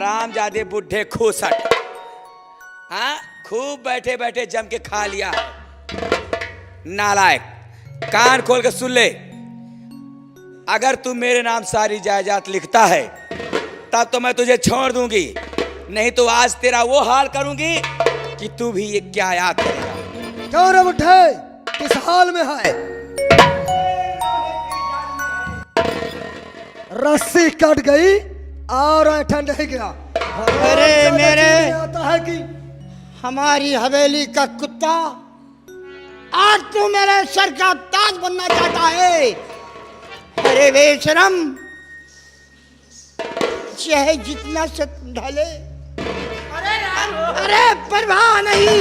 हरामजादे बुढ़े खूसट, हाँ खूब बैठे बैठे जम के खा लिया है। नालायक, कान खोल के सुन ले, अगर तू मेरे नाम सारी जायदाद लिखता है तब तो मैं तुझे छोड़ दूंगी, नहीं तो आज तेरा वो हाल करूंगी कि तू भी ये क्या याद करेगा। क्यों रे बुढ़े, किस हाल में है? रस्सी कट गई और ऐठन नहीं गया। अरे मेरे आता है कि हमारी हवेली का कुत्ता, आज तू मेरे सर का ताज बनना चाहता है। अरे बेशरम, चाहे जितना से ढले, अरे परवाह नहीं,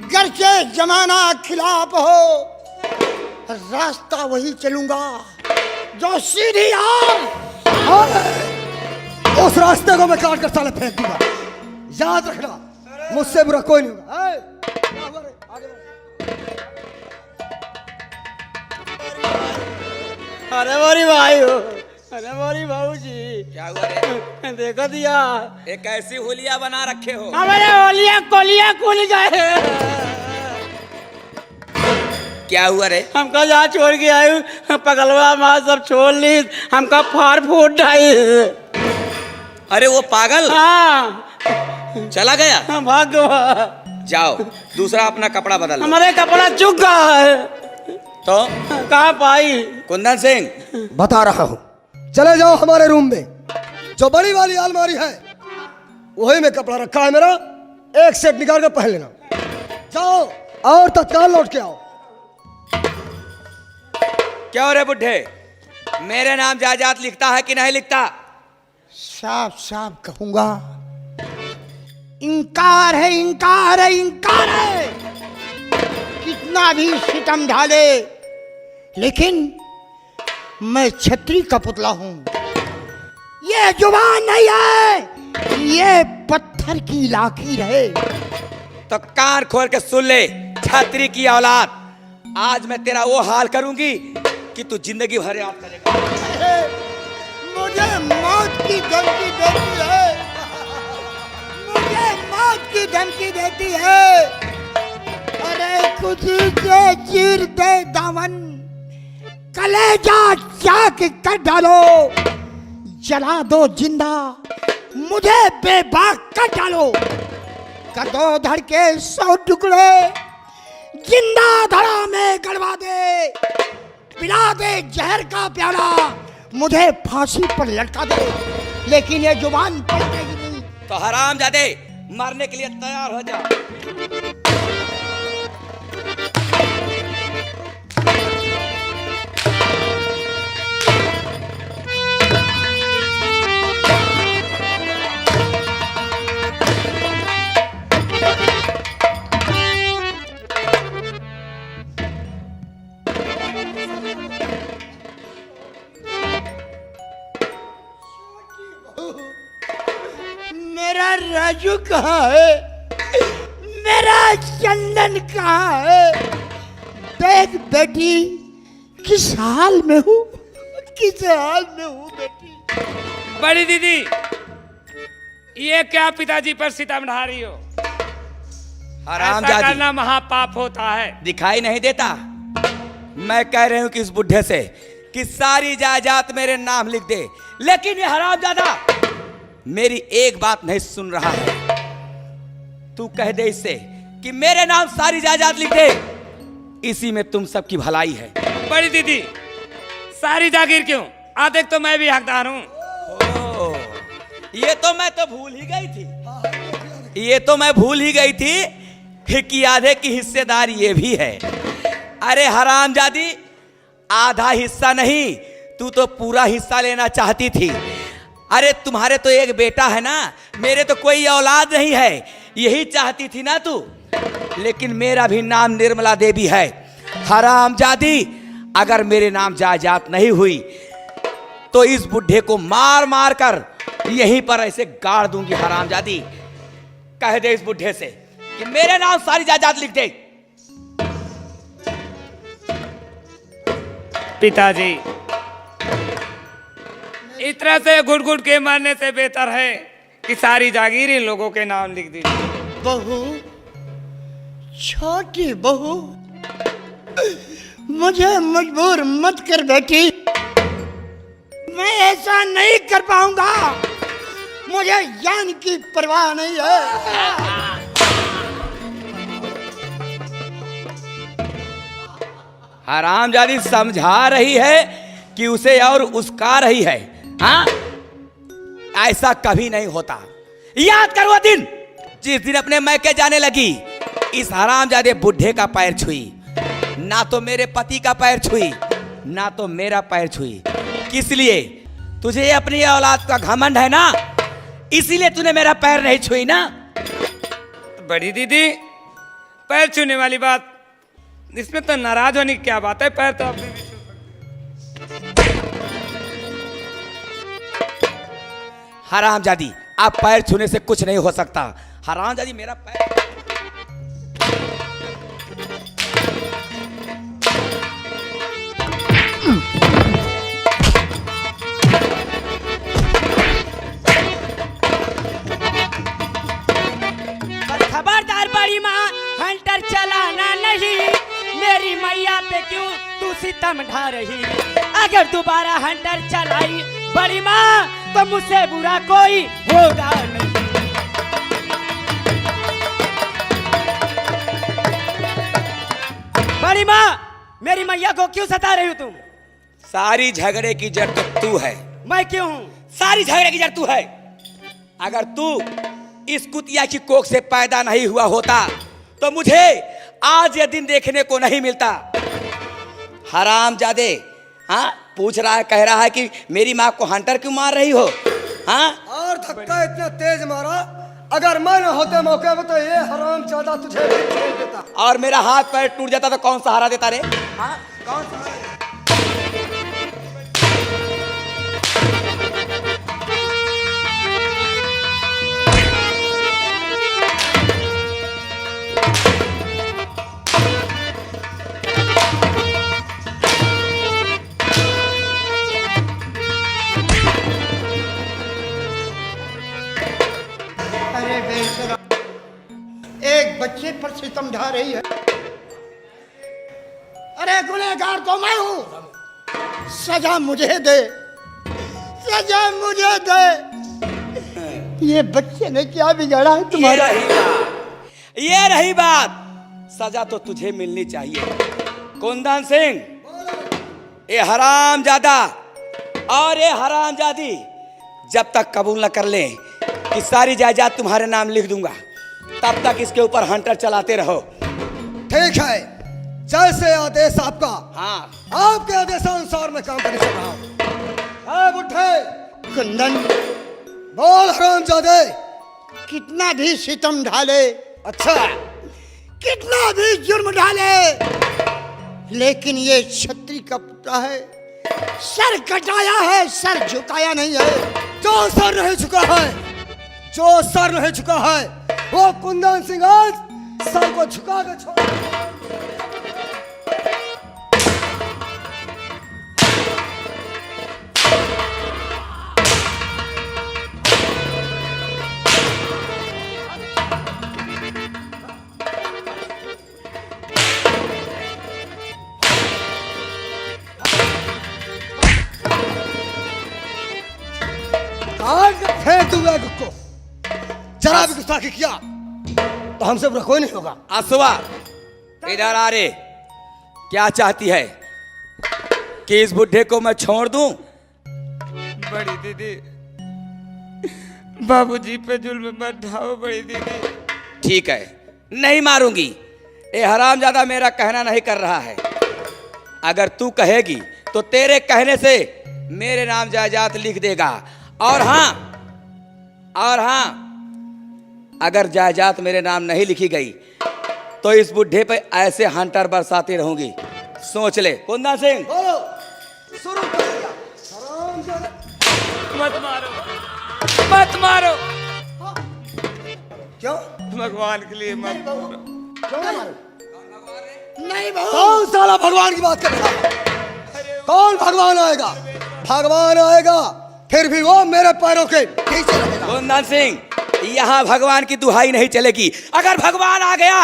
घर से जमाना खिलाफ हो, रास्ता वही चलूंगा जो सीधी उस रास्ते को मैं काट कर साले फेंक दूंगा। याद रखना, मुझसे बुरा कोई नहीं होगा। आगे अरे मोरी भाई हो, अरे मोरी भाऊ जी, क्या हुआ रे? देखो दिया एक ऐसी होलिया बना रखे हो। हमारे ओलिया कोलिया खुल गए। क्या हुआ रे? हमका जहाँ छोड़ के आयु पगलवा माँ सब छोड़ ली, हमका फाड़ फूट ढाई। अरे वो पागल हाँ चला गया? भाग गया। जाओ दूसरा अपना कपड़ा बदल लो। हमारे कपड़ा चुक गया है तो कहाँ पाई? कुंदन सिंह, बता रहा हूँ, चले जाओ हमारे रूम में, जो बड़ी वाली अलमारी है वही में कपड़ा रखा है मेरा, एक सेट निकाल कर पहन लेना। जाओ और तत्काल लौट के आओ। क्या हो रे बुढ़े, मेरे नाम जायदाद लिखता है कि नहीं लिखता? साफ साफ कहूंगा, इंकार है, इंकार है, इंकार है। कितना भी सितम ढाले, लेकिन मैं छतरी का पुतला हूं। ये जुबान नहीं है, ये पत्थर की लाकीर है। तो कान खोल के सुन ले, छतरी की औलाद, आज मैं तेरा वो हाल करूंगी कि तू जिंदगी भर याद करेगा। मुझे मौत की धमकी देती है, मुझे मौत की धमकी देती है। अरे कुछ से चीर दे दामन, कलेजा चाक कर डालो, जला दो जिंदा, मुझे बेबाक कर डालो। कर दो धड़ के 100 टुकड़े, जिंदा धड़ा में गड़वा दे, पिला दे जहर का प्याला, मुझे फांसी पर लटका दे, लेकिन ये जुबान पलटेगी नहीं। तो हरामजादे मरने के लिए तैयार हो जा। मेरा राजू कहाँ है? मेरा चंदन कहाँ है? देख बेटी, किस हाल में हूँ, किस हाल में हूँ बेटी। बड़ी दीदी, ये क्या पिताजी पर सितम ढा रही हो? ऐसा हरामजादी, करना महापाप होता है। दिखाई नहीं देता? मैं कह रही हूं कि इस बुढ़े से कि सारी जायदाद मेरे नाम लिख दे, लेकिन ये हरामजादा मेरी एक बात नहीं सुन रहा है। तू कह दे इससे कि मेरे नाम सारी जायदाद लिख दे, इसी में तुम सबकी भलाई है। बड़ी दीदी, सारी जागीर क्यों? देख तो मैं भी हकदार हूँ। ये तो मैं तो भूल ही गई थी, ये तो मैं भूल ही गई थी कि आधे की हिस्सेदार ये भी है। अरे हरामजादी, आधा हिस्सा नहीं, तू तो पूरा हिस्सा लेना चाहती थी। अरे तुम्हारे तो एक बेटा है ना, मेरे तो कोई औलाद नहीं है, यही चाहती थी ना तू। लेकिन मेरा भी नाम निर्मला देवी है। हरामजादी, अगर मेरे नाम जायदाद नहीं हुई तो इस बुढ़े को मार मार कर यहीं पर ऐसे गाड़ दूंगी। हरामजादी, कह दे इस बुढ़े से कि मेरे नाम सारी जायदाद लिख दे। पिताजी, इस तरह से घुट घुट के मरने से बेहतर है कि सारी जागीर इन लोगों के नाम लिख दीजिए। बहू, छोटी बहू, मुझे मजबूर मत कर बेटी। मैं ऐसा नहीं कर पाऊंगा। मुझे जान की परवाह नहीं है। हरामजादी समझा रही है कि उसे और उसका रही है। हाँ, ऐसा कभी नहीं होता। याद करो वो दिन जिस दिन अपने मैके जाने लगी, इस हरामजादे बुढ़े का पैर छुई, ना तो मेरे पति का पैर छुई ना तो मेरा पैर छुई। किस लिए? तुझे अपनी औलाद का घमंड है ना, इसीलिए तूने मेरा पैर नहीं छुई ना। बड़ी दीदी, पैर छूने वाली बात, इसमें तो नाराज होने की क्या बात है? पैर तो अभी भी छू सकते। हरामजादी, आप पैर छूने से कुछ नहीं हो सकता। हरामजादी, मेरा पैर खबरदार बड़ी माँ, हंटर चलाना नहीं। मेरी मैया पे क्यों तू सितम ढा रही? अगर दोबारा हंटर चलाई बड़ी माँ तो मुझसे बुरा कोई होगा नहीं। बड़ी माँ, मेरी मैया को क्यों सता रही हो तुम? सारी झगड़े की जड़ तो तू है। मैं क्यों हूँ? सारी झगड़े की जड़ तू है। अगर तू इस कुतिया की कोख से पैदा नहीं हुआ होता तो मुझे आज यह दिन देखने को नहीं मिलता। हरामजादे, हाँ, पूछ रहा है, कह रहा है कि मेरी माँ को हंटर क्यों मार रही हो? हाँ, और धक्का इतना तेज मारा, अगर मैं न होते मौके पर तो ये हरामजादा तुझे भी छेड़ देता। और मेरा हाथ पैर टूट जाता तो कौन सहारा देता रे? हाँ, कौन सहारा? अरे बेशरम, एक बच्चे पर सितम ढा रही है। अरे गुनहगार तो मैं हूं। सजा मुझे दे, सजा मुझे दे। ये बच्चे ने क्या बिगाड़ा है तुम्हारा? ये रही बात। सजा तो तुझे मिलनी चाहिए। कुंदन सिंह, ये हरामजादा और ये हरामजादी जब तक कबूल न कर ले कि सारी जायदाद तुम्हारे नाम लिख दूंगा, तब तक इसके ऊपर हंटर चलाते रहो। ठीक है, जैसे आदेश आपका। हाँ, आपके आदेशानुसार मैं काम करने चल रहा हूँ। बुढ़े, कुंदन, बोल हरामजादे। कितना भी सितम ढाले, अच्छा, कितना भी जुर्म डाले, लेकिन ये छत्री का पुतला है। सर कटाया है, सर झुकाया नहीं है। जो सर नहीं झुका है, जो सर नहीं झुका है, वो कुंदन सिंह आज सर को झुका के छोड़। फेंक दूंगा को। जरा भी गुस्ताखी किया तो हमसे बुरा कोई नहीं होगा। असवा, इधर आ रे। क्या चाहती है कि इस बुढ़े को मैं छोड़ दूं? बड़ी दीदी, बाबूजी पे जुल्म मत ढाओ बड़ी दीदी। ठीक है, नहीं मारूंगी। ये हरामजादा मेरा कहना नहीं कर रहा है। अगर तू कहेगी तो तेरे कहने से मेरे नाम जायदाद लिख देगा। और हाँ, अगर जायदाद मेरे नाम नहीं लिखी गई तो इस बुढ़े पे ऐसे हंटर बरसाती रहूंगी। सोच ले। कुंदन सिंह, बोलो, शुरू कर दिया। हरामजादा, मत मारो, मत मारो, क्यों भगवान के लिए मत मारो। क्यों ना मारो? नहीं बहू, कौन साला भगवान की बात कर रहा है? कौन भगवान आएगा? भगवान आएगा फिर भी वो मेरे पैरों के पीछे रहेगा। कुंदन सिंह, यहाँ भगवान की दुहाई नहीं चलेगी। अगर भगवान आ गया,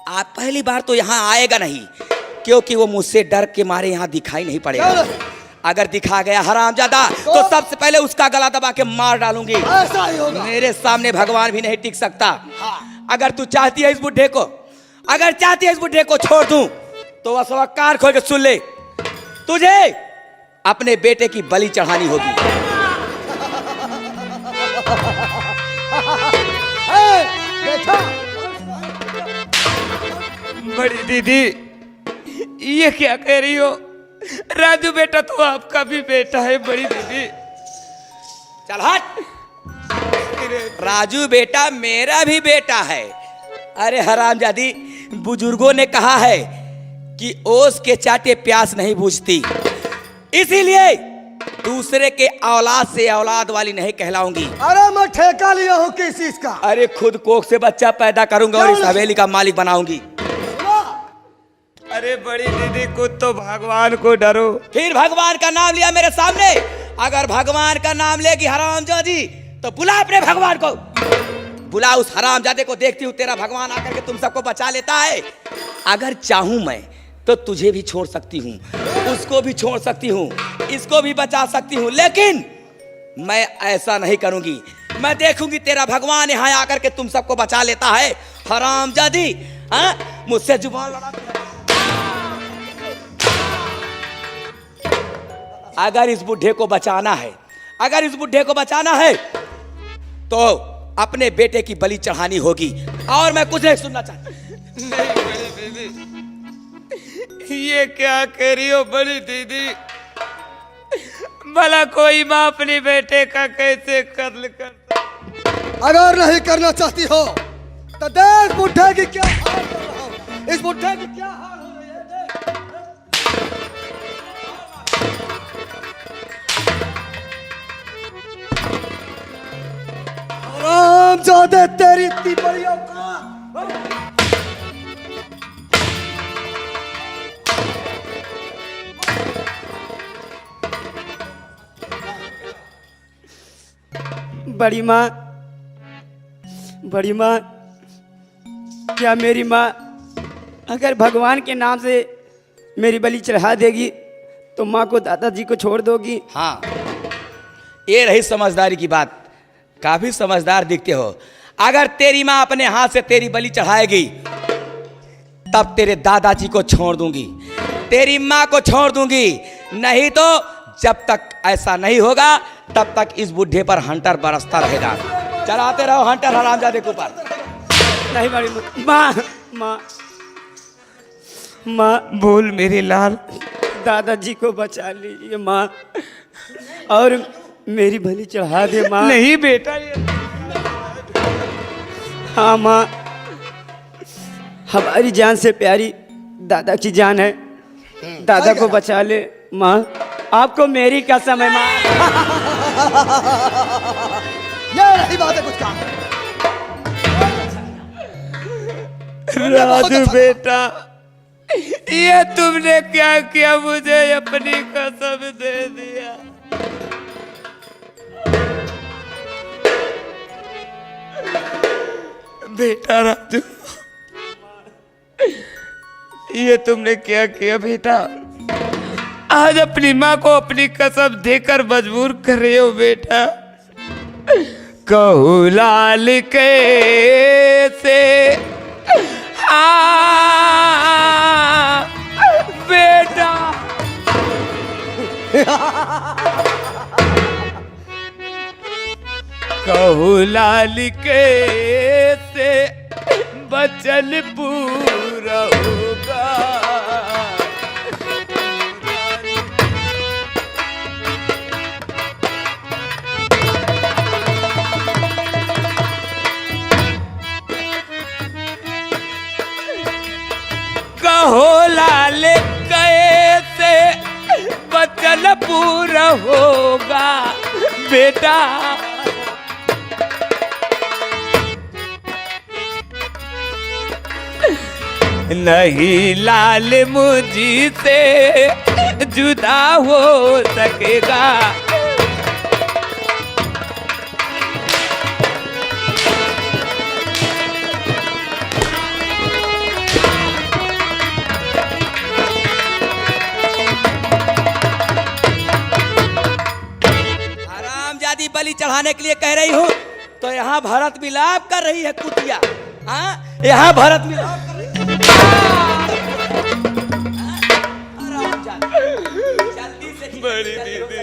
आप पहली बार तो यहाँ आएगा नहीं, क्योंकि वो मुझसे डर के मारे यहाँ दिखाई नहीं पड़ेगा। अगर दिखा गया हरामजादा तो सबसे पहले उसका गला दबा के मार डालूंगी। ऐसा ही होगा। मेरे सामने भगवान भी नहीं टिक सकता। अगर तू चाहती है इस बुढ़े को, अगर चाहती है इस बुढ़े को छोड़ दूं, तो बस वह कान खोल के सुन ले, तुझे अपने बेटे की बलि चढ़ानी होगी। देखा? बड़ी दीदी, ये क्या कह रही हो? राजू बेटा तो आपका भी बेटा है बड़ी दीदी। चल हट। राजू बेटा मेरा भी बेटा है। अरे हरामजादी, बुजुर्गों ने कहा है कि ओस के चाटे प्यास नहीं बुझती, इसीलिए दूसरे के औलाद से औलाद वाली नहीं कहलाऊंगी। अरे मैं ठेका लिया हूँ किस चीज का? अरे खुद कोख से बच्चा पैदा करूंगा और इस हवेली का मालिक बनाऊंगी। अरे बड़ी दीदी, कुछ तो भगवान को डरो। फिर भगवान का नाम लिया मेरे सामने। अगर भगवान का नाम लेगी हरामजादी, तो बुला अपने भगवान को, बुला उस हरामजादे को। देखती हूँ तेरा भगवान आकर के तुम सबको बचा लेता है। अगर चाहूं मैं तो तुझे भी छोड़ सकती हूँ, उसको भी छोड़ सकती हूँ, इसको भी बचा सकती हूँ, लेकिन मैं ऐसा नहीं करूंगी। मैं देखूंगी तेरा भगवान यहाँ आकर के तुम सबको बचा लेता है। हरामजादी, हाँ, मुझसे जुबान लड़ा। अगर इस बुढ़े को बचाना है, अगर इस बुढ़े को बचाना है, तो अपने बेटे की बलि चढ़ानी होगी, और मैं कुछ नहीं सुनना चाहता। नहीं बड़ी दीदी, ये क्या कह रही हो बड़ी दीदी? भला कोई माँ अपने बेटे का कैसे कत्ल करता? अगर नहीं करना चाहती हो तो देख बुढ़े की क्या हाल कर रहा हूं। इस बुढ़े की क्या हाल हो रही है, देख। हरामजादे, तेरी इतनी बड़ी औकात। बड़ी माँ, बड़ी माँ, क्या मेरी माँ अगर भगवान के नाम से मेरी बलि चढ़ा देगी तो माँ को दादाजी को छोड़ दोगी? हाँ, ये रही समझदारी की बात। काफी समझदार दिखते हो। अगर तेरी माँ अपने हाथ से तेरी बलि चढ़ाएगी, तब तेरे दादाजी को छोड़ दूंगी, तेरी माँ को छोड़ दूंगी। नहीं तो जब तक ऐसा नहीं होगा, तब तक इस बुढ़े पर हंटर बरसता रहेगा। चलाते रहो हंटर हरामजादे के ऊपर। नहीं बड़ी माँ, माँ, माँ, बोल मेरे लाल। दादाजी को बचा लीजिए माँ, और मेरी बलि चढ़ा दे माँ। नहीं बेटा, ये हाँ माँ, हमारी जान से प्यारी दादा की जान है, दादा को बचा ले माँ। आपको मेरी कसम है माँ। ये रही बात है कुछ काम। राजू बेटा, ये तुमने क्या किया? मुझे अपनी कसम दे दिया। बेटा राजू, ये तुमने क्या किया बेटा? आज अपनी माँ को अपनी कसम देकर मजबूर कर रहे हो बेटा। कहू लाल के से बेटा, कहू लाल के से बचन पूरा होगा। कहो लाल कैसे बचन पूरा होगा बेटा। नहीं लाल मुझसे जुदा हो सकेगा। बढ़ाने के लिए कह रही हूँ तो यहाँ भरत मिलाप कर रही है कुतिया। हाँ, यहाँ भरत मिलाप कर रही है। जल्दी से बड़ी दीदी।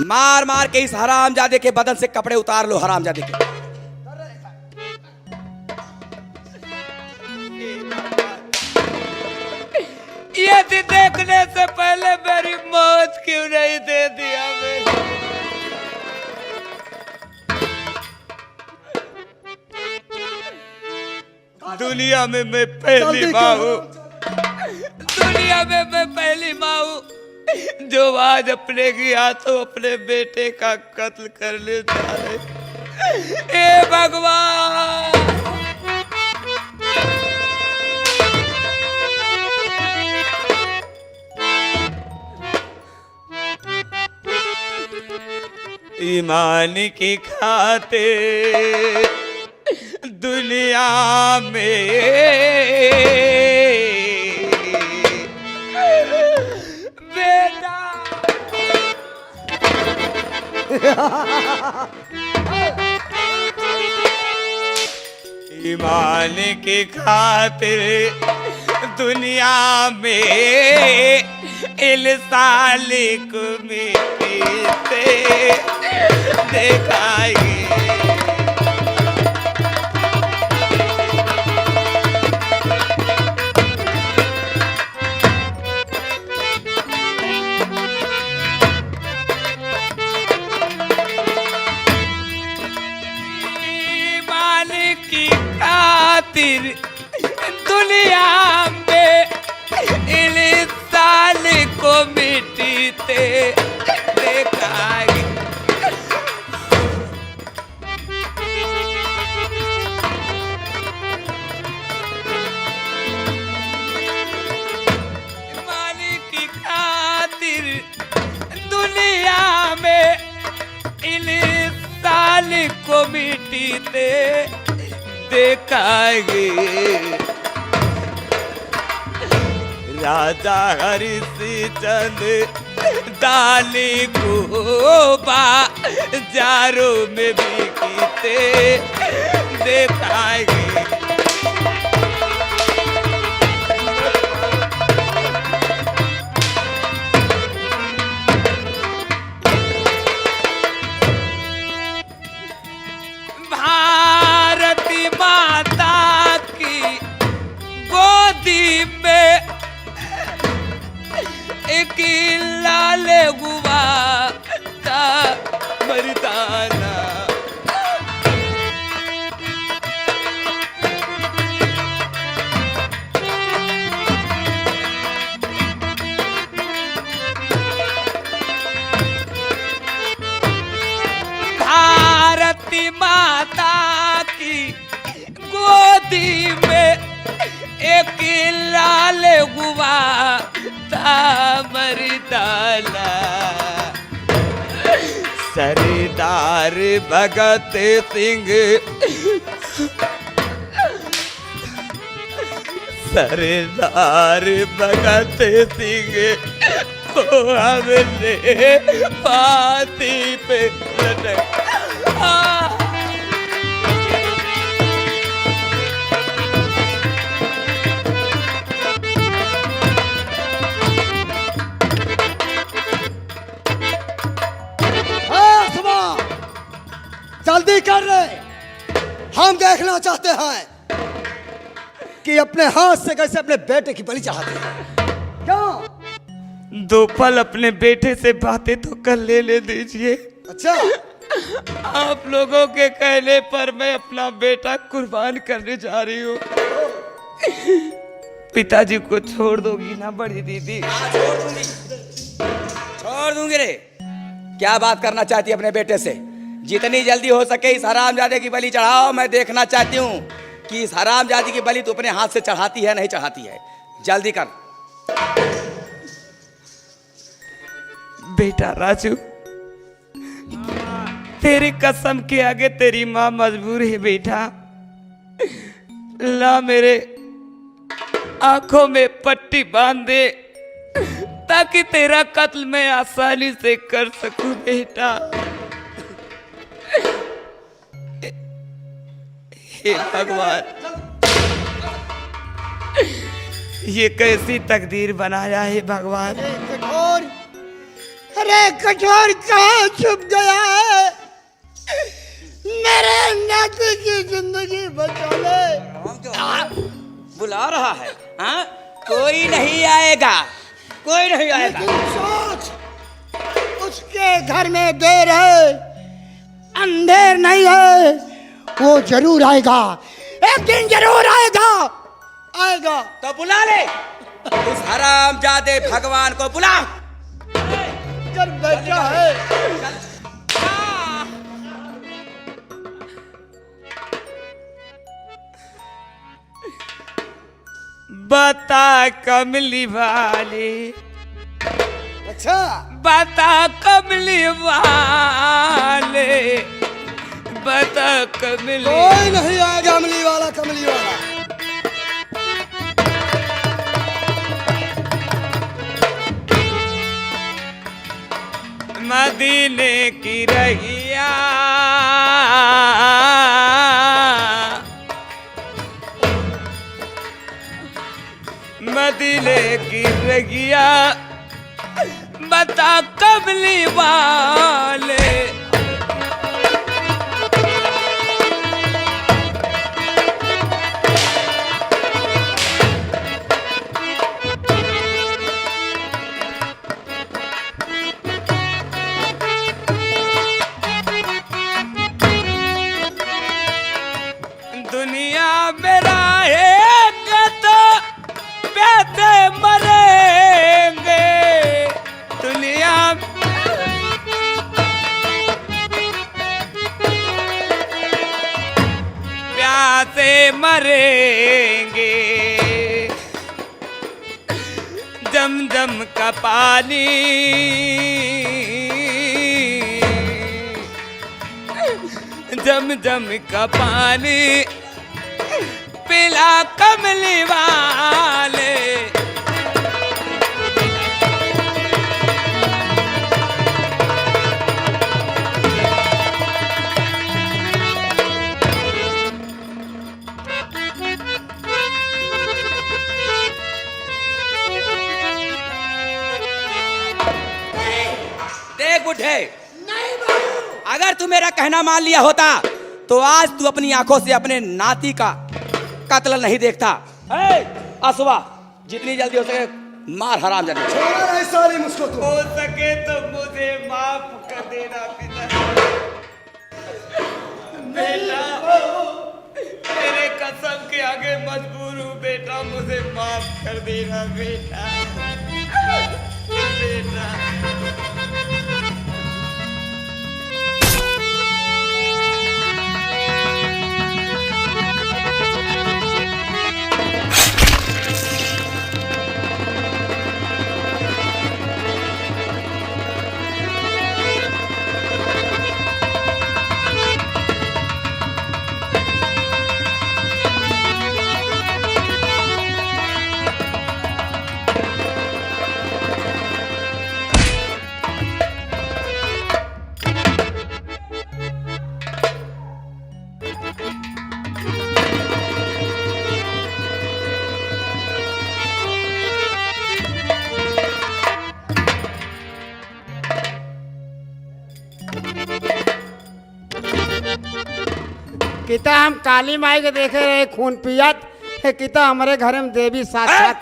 मार मार के इस हरामजादे के बदन से कपड़े उतार लो, हरामजादे के। ये देखने से पहले मेरी मौत क्यों नहीं दे दिया मेरे? दुनिया में मैं पहली माँ हूँ, दुनिया में मैं पहली माँ हूँ जो आज अपने की हाथों अपने बेटे का कत्ल करने जा रहे। हे भगवान, ईमान की खातिर दुनिया में बेटा ईमान की खातिर दुनिया में इंसान को मिट्टी से दिखाएंगे। ईमान की खातिर दुनिया में इंसान को मिट्टी से दिखाएंगे। मालिक की खातिर दुनिया में इंसान को मिट्टी से दिखाएंगे। राजा हरिश्चंद्र डाली को बाजारों में बिकते दिखाएंगे। भारती माता की गोदी में एक लाल गुआ था मर्दाना। भारती माता की गोदी में एक लाल गुआ था मर्दाना। सरदार भगत सिंह, सरदार भगत सिंह को हमने फांसी पे लटका। जल्दी कर रहे, हम देखना चाहते हैं कि अपने हाथ से कैसे अपने बेटे की बलि चढ़ाते हैं। क्या? दो पल अपने बेटे से बातें तो कर ले दीजिए। अच्छा, आप लोगों के कहने पर मैं अपना बेटा कुर्बान करने जा रही हूँ। पिताजी को छोड़ दोगी ना बड़ी दीदी? छोड़ दूंगी रे। क्या बात करना चाहती है अपने बेटे से? जितनी जल्दी हो सके इस हरामजादे की बलि चढ़ाओ। मैं देखना चाहती हूँ कि इस हरामजादी की बलि तू अपने हाथ से चढ़ाती है नहीं चढ़ाती है। जल्दी कर। बेटा राजू, तेरी कसम के आगे तेरी माँ मजबूर है बेटा। ला मेरे आंखों में पट्टी बांध दे, ताकि तेरा कत्ल मैं आसानी से कर सकूं बेटा। हे भगवान, ये कैसी तकदीर बनाया है भगवान। कठोर, अरे कठोर कहाँ छुप गया है? मेरे नाती की जिंदगी बचा ले। बुला रहा है हाँ? कोई नहीं आएगा, कोई नहीं आएगा। लेकिन सोच, उसके घर में देर है, अंधेर नहीं है, वो जरूर आएगा, एक दिन जरूर आएगा, आएगा। तो बुला ले उस हरामजादे भगवान को, बुला। कर बैठा है। बता कमली वाली, अच्छा बता कमली वाले, बता कमली। कोई नहीं आएगा कमली वाला, कमली वाला। मदीने की रहिया, मदीने की रहिया, बता कमली वाले। दुनिया में रहेंगे तो प्यासे मरेंगे, दुनिया प्यासे मरेंगे। जमजम का पानी, जमजम का पानी पिला कमली वाले। देख बुढ़े, अगर तू मेरा कहना मान लिया होता तो आज तू अपनी आंखों से अपने नाती का कत्ल नहीं देखता। असवा, जितनी जल्दी हो सके मार हरामजादे। छोड़ा नहीं साली मुझको तू। हो सके तो मुझे माफ कर देना पिता। बेटा, तेरे कसम के आगे मजबूर हूँ बेटा, मुझे माफ कर देना बेटा, बेटा। किता हम काली माई के देखे रहे खून पियत है, किता हमारे घर में देवी साक्षात।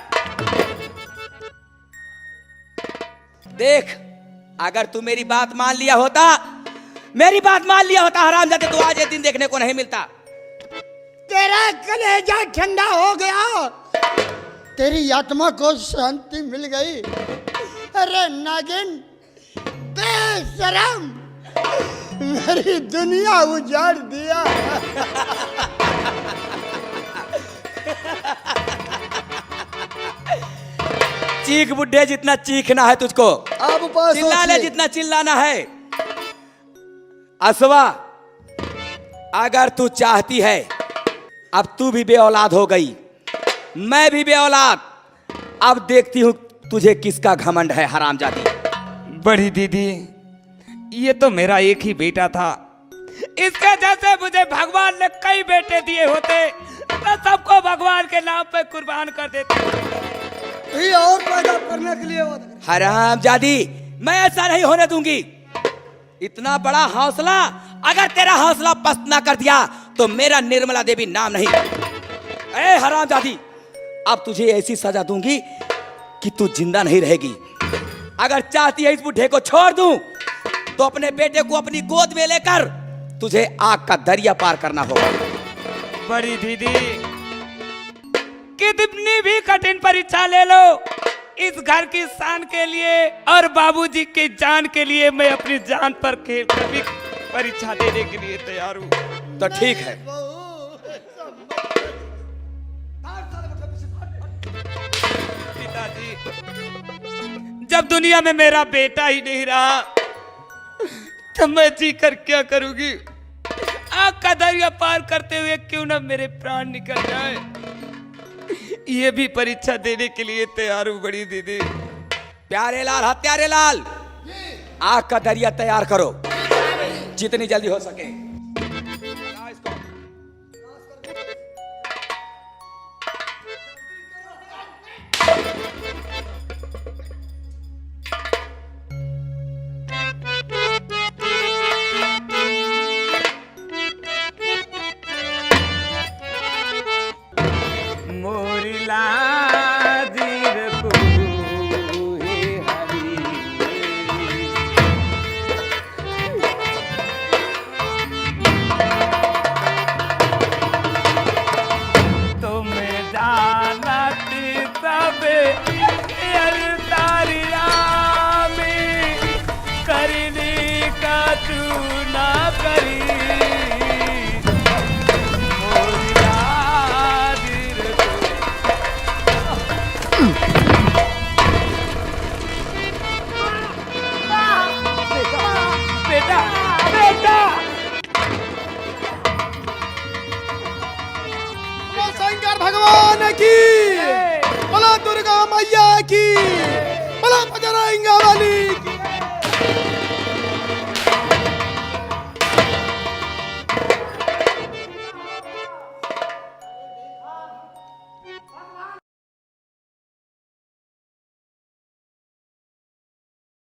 देख, अगर तू मेरी बात मान लिया होता, मेरी बात मान लिया होता हरामजादे, तो आज ये दिन देखने को नहीं मिलता। तेरा कलेजा ठंडा हो गया, तेरी आत्मा को शांति मिल गई। अरे नागिन बेशरम, मेरी दुनिया उजाड़ दिया। चीख बुढ़े, जितना चीखना है तुझको, आप उपाय चिल्ला ले सोचिए। जितना चिल्लाना है। असवा, अगर तू चाहती है, अब तू भी बे औलाद हो गई, मैं भी बे औलाद। अब देखती हूं तुझे किसका घमंड है हरामजादी? बड़ी दीदी, ये तो मेरा एक ही बेटा था। इसके जैसे मुझे भगवान ने कई बेटे दिए होते तो सबको भगवान के नाम पे कुर्बान कर देते। ये और पैदा करने के लिए वादा कर। हरामजादी, मैं ऐसा नहीं होने दूंगी। इतना बड़ा हौसला, अगर तेरा हौसला पस्त ना कर दिया तो मेरा निर्मला देवी नाम नहीं। ए हरामजादी, अब तुझे ऐसी सजा दूंगी कि तू जिंदा नहीं रहेगी। अगर चाहती है इस बुढ़े को छोड़ दूं तो अपने बेटे को अपनी गोद में लेकर तुझे आग का दरिया पार करना होगा। बड़ी दीदी, कितनी भी कठिन परीक्षा ले लो, इस घर की शान के लिए और बाबूजी की जान के लिए मैं अपनी जान पर खेल कर भी परीक्षा देने के लिए तैयार हूँ। तो ठीक है, पिताजी, जब दुनिया में मेरा बेटा ही नहीं रहा तो मैं जी कर क्या करूंगी? आग का दरिया पार करते हुए क्यों ना मेरे प्राण निकल जाए। ये भी परीक्षा देने के लिए तैयार हूँ बड़ी दीदी। प्यारे लाल, हत्यारे लाल, आग का दरिया तैयार करो जितनी जल्दी हो सके। शंकर भगवान की, बोला दुर्गा मैया की, बोला बजरंग बली की।